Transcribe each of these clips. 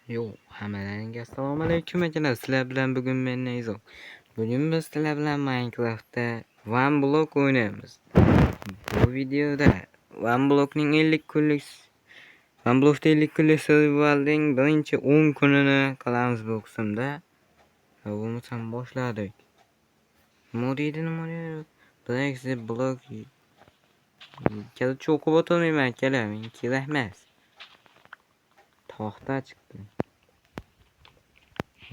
Yo, hammalarga assalomu alaykum akalar. Sizlar bilan bugun men Nayzo. Bugun biz sizlar bilan Minecraft'da One Block o'ynaymiz. Bu videoda One Block'ning 50 kunlik One Block'da 50 kunlik survival'ning birinchi 10 kunini qilamiz bu qismda. Bo'lmasam boshladik. Nima deydi? Black the Block. Kelchi o'qib o'tirmayman akalar, men kerak emas. Toxta chiqdi.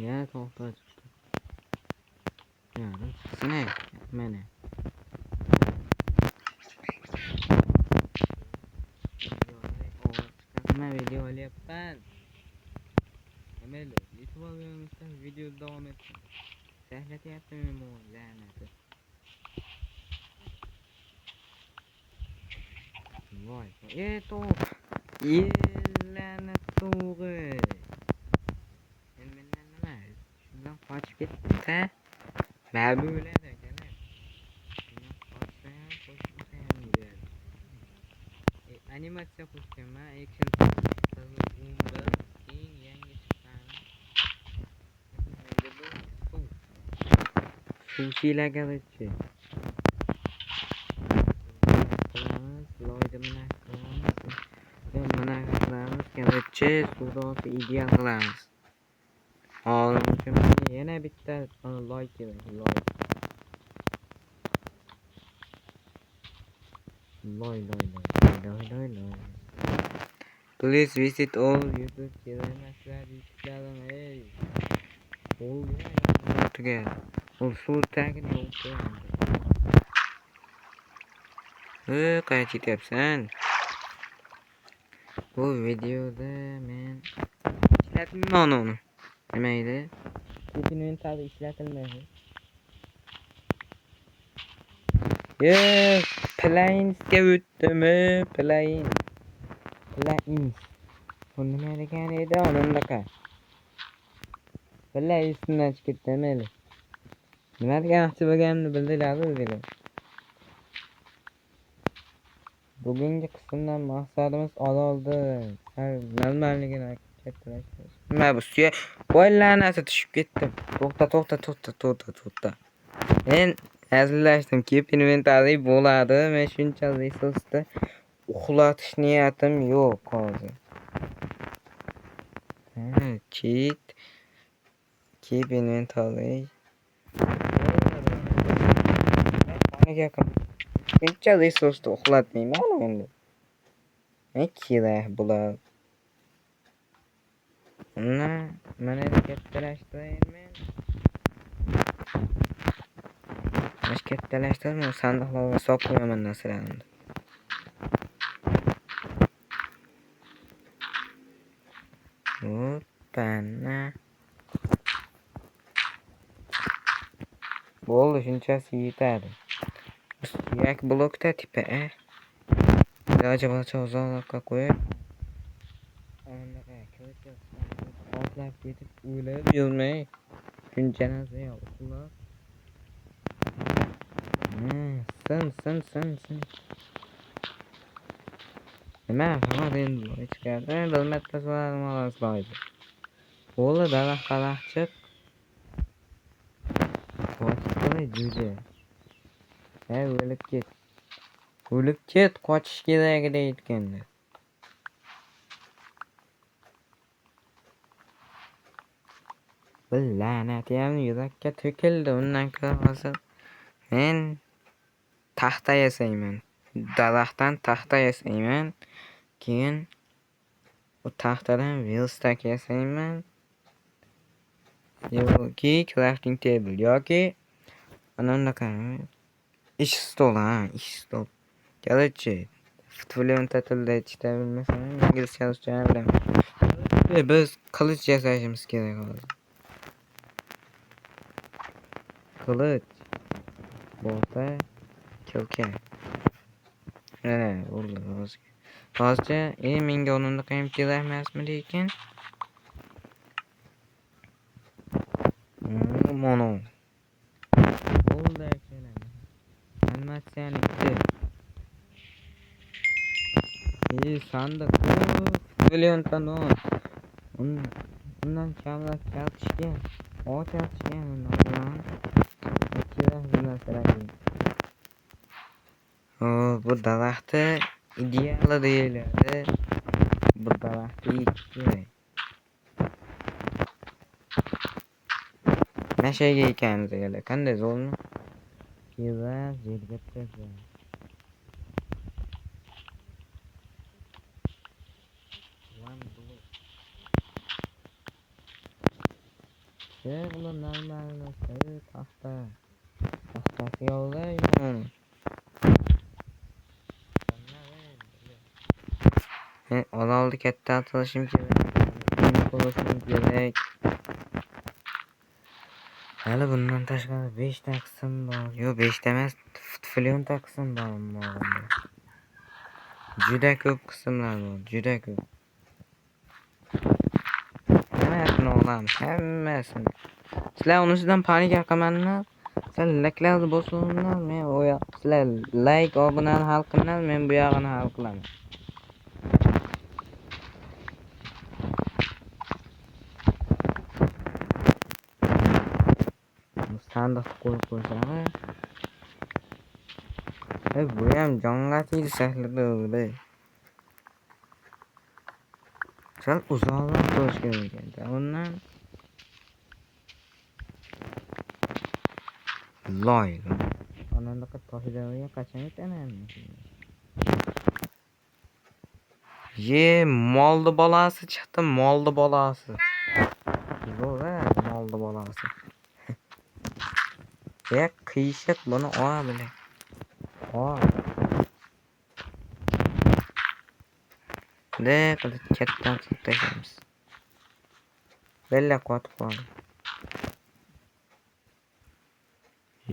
Ya toxta chiqdi. Ya chiqsana mana. Nima video olyapman? Mayli, YouTube olganimizda video davom etsin. Sahlatyaptimi bu la'nati? Voy, la'nat to'g'ri. Mendan nima? Shundan qochib ketdi-da. Mana bu o'ladi akalar. Animatsiya qo'shganman, action unda eng yangi chiqqan. Sushi garchi. Loyda mana qilamiz, garchi suvda ideal qilamiz. Hozir yana bitta loy kerak, loy. Please visit all YouTube channels. Hey. All together. Suv tagini yo'q. Qayerga ketyapsan? Bu videoda men ishlatilmayman uni. Nima edi? Inventory ishlatilmaydi. Plainsga o'tdimi? Plains. Bu nima degan edi? Onundaqa. Vallahi esimdan chiqib ketdi. Nima demoqchi bo'lganimni bildilar o'zinglar. Bugungi qismdan maqsadimiz orolda normalligini kattalash. Nima bu suya? Voy la'nati tushib ketdim. To'xta. Men hazillashdim ki inventory bo'ladi. Men shuncha resursni uxlatish niyatim yo'q hozir. Cheat. Keep inventory. Shuncha resursni uxlatmayman endi. Kerak bular. Mana kattalashtirayman. Kattalashtirib sandiqlarga solib qo'yaman narsalarni. Hopana. Bo'ldi, shunchasi yetadi. Yak blokda tipi iloji boricha uzoqroqqa qo'yib otlab ketib o'ylab yurmay shuncha narsa uxlab sin nima faqat endi ichkarida bir marta so'raydi. Bo'ldi, daraxt chiq. Jo'ja. O'lib ket, qochish kerak deyotganda. Bu la'nat ham yurakka to'kildi. Undan ko'ra hozir men taxta yasayman. Daraxtdan taxta yasayman. Keyin bu taxtadan verstack yasayman. Yoki crafting table yoki anaqa ish stol. Garchi fluent tilda aytishda bilmasam, inglizcha yozishni bilaman. Biz qilich yasashimiz kerak hozir. Qilich. Bo'lsa, kelka. Mana, bo'ldi hozir. Hozircha menga o'rnimda ham kerak emasmi lekin. Mono. Bo'ldi akalar. Animatsiyani bitti. Sandiq milliondan Bundan çaltışgan. O çaltışgan bundan. Kerak bu narsalarga. Bu daraxtni ideali deyiladi. Bu daraxtni ikki. Nashaga ekanimiz edi. Qanday zo'rmi? Kerak yerga tashla. Ular normalmi? Taxta. Taxtasi yog'layman. Olovni katta qilishim kerak. Qilishim kerak. Hali bundan tashqari 5 ta qism bor. Yo'q, 5 ta emas, millionta qism bor mog'inda. Juda ko'p qismlar bor, juda ko'p. Hammasini olamiz, hammasini. Sizlar unisidan panika qilmanmi? Sizlar layklarni bosinglar, men u yoq sizlar layk, obunani hal qilinglar, men bu yog'ini hal qilaman. Sandiq qo'yib qo'ysam. Bu ham jonga tegdi shaklida. Sal uzoqroq qo'yish kerak ekan. Undan loy. Anandaqa toshlarga qachon yetaman? Molni bolasi chiqdi, molni bolasi. Zo'ra, molni bolasi. Qiyshiq buni oladi. Qilib katta qilib tashlaymiz. Bella qotib qoldi.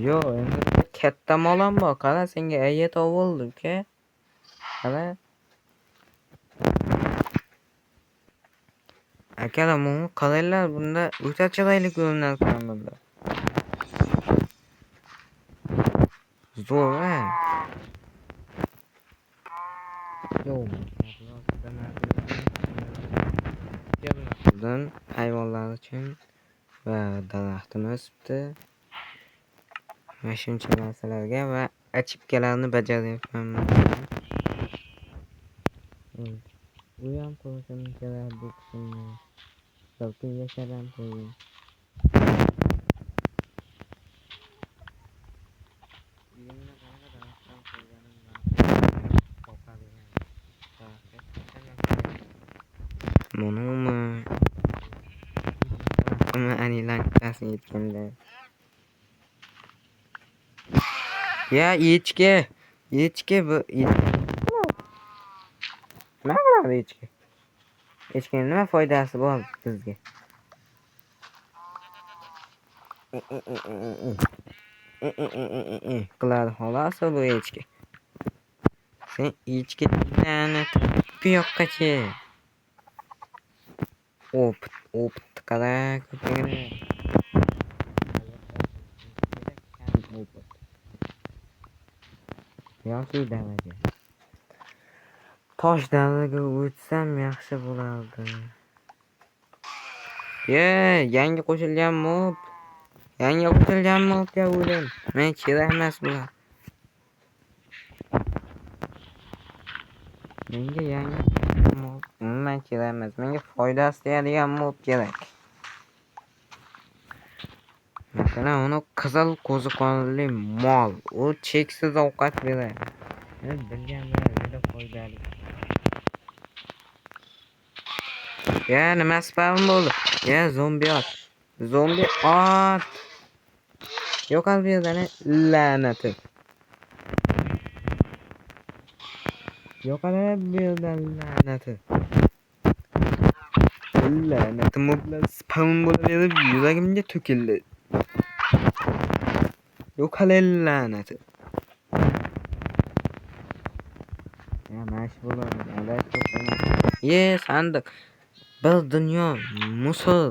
Yo'q, endi katta molam bor. Qara, senga ayet oldi, uka. Qara. Akalar, buni qaranglar, bunda o'ta chiroyli ko'rinadi bunda. Zo'r. Yo'q. Bundan hayvonlar uchun va daraxtni o'sibdi. Mana shuncha narsalarga va achipkalarni bajaryapman. Bu ham qo'shim kerak bu qismni. Balki yasharam qo'ying. Monoma. Ama anilan kasih yetkanda. Ya, echki bu. Nima qiladi echki? Echkining nima foydasi bor bizga? Qiladi xolos bu echki. Sen echki bu yoqqachi. Opit qara ko'pagina. Yoki dalaga. Tosh dalaga o'tsam yaxshi bo'lardi. Yangi qo'shilgan mob. Mobga o'lim. Men kerak emas bular. Menga yangi mob umuman kerak emas. Menga foydasi tegadigan mob kerak. Masalan, uni qizil qo'ziqonli mol. U cheksiz ovqat beradi. Men bilganman, juda foydali. Nima spam bo'ldi? Zombi ot. Yo'qol bu yerdan la'nati. La'nati moblar spam bo'lib yuragimga to'kildi. Yo'qol la'nati. Mash bo'ladi. Adab to'qima. Sandiq. Bir dunyo musul.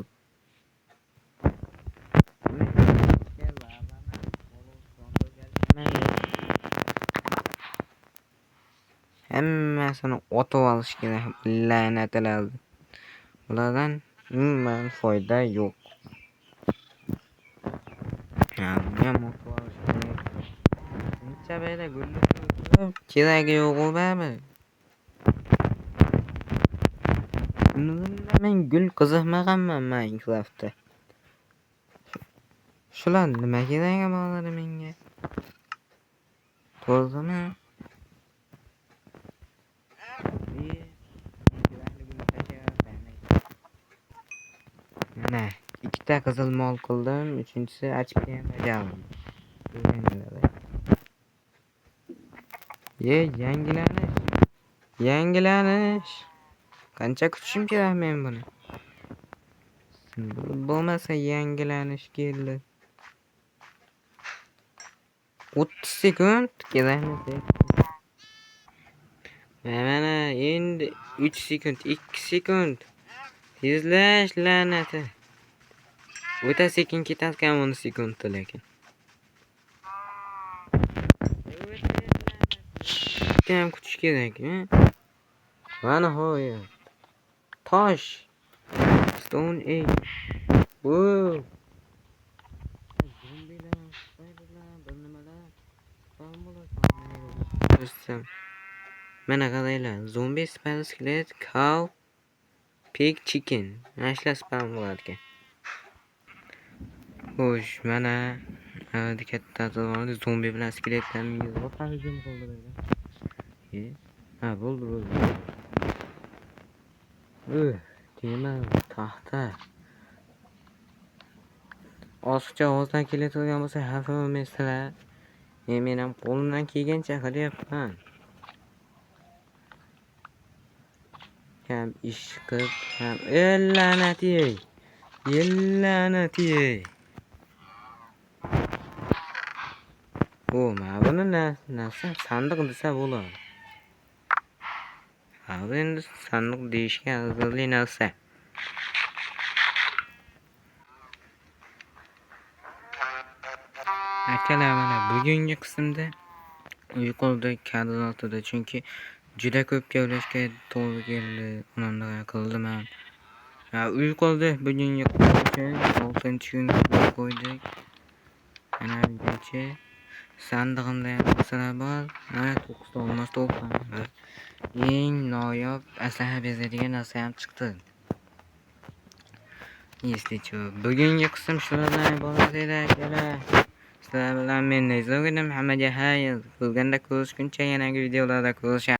Hammasini otib olish kerak, la'natlar. Bulardan umuman foyda yo'q. Men shuncha bayda gulni keragi yo'q-ku baribir. Men gul qiziqmaganman Minecraftda. Shular nima keragi bo'ladi menga? To'g'rimi? Mana ikkita qizil mol qildim, uchinchisi HP ham bajardim. Yangilanish. Yangilanish. Qancha kutishim kerak men buni? Bo'lmasa yangilanish keldi. 30 sekund kerakmi? Mana endi 3 sekund, 2 sekund. Tezlash la'nati. O'ta sekin ketadigan 10 sekundda lekin. Ham kutish kerak, va nihoyat. Tosh. Stone Age. Wow. Mana qaranglar, zombie, spider, skelet, cow, pig, chicken. Mana shular spam bo'lar ekan. Xo'sh, mana katta zombi bilan skeletlarni yig'ib hujum qildi. Ha, bo'ldi. Temir, taxta. Oshiqcha ovozdan kelayotgan bo'lsa, xavf olmaysizlar. Men ham qo'limdan kelgancha qilyapman. Ham ish qilib, ham la'nati. Mana buni narsa sandiq desa bo'ladi. Ha, endi sandiq deyishga arzirli narsa. Akalar, mana bugungi qismda uyqulda kadr ortida, chunki juda ko'p gaplashishga to'g'ri keldi. Unday qildim ham. Uyqulda bugungi qism 6-kunga qo'ydik. Mana birinchi sandig'imda ham narsalar bor. Mana 9 ta olmos to'plandi. Eng noyob aslaha bezadigan narsa ham chiqdi. Eslichu, bugungi qism shulardan iborat edi akalar. Sizlar bilan men Nizam edim. Hammaga xayr. Ko'rganda ko'rishguncha yangi videolarda ko'rishamiz.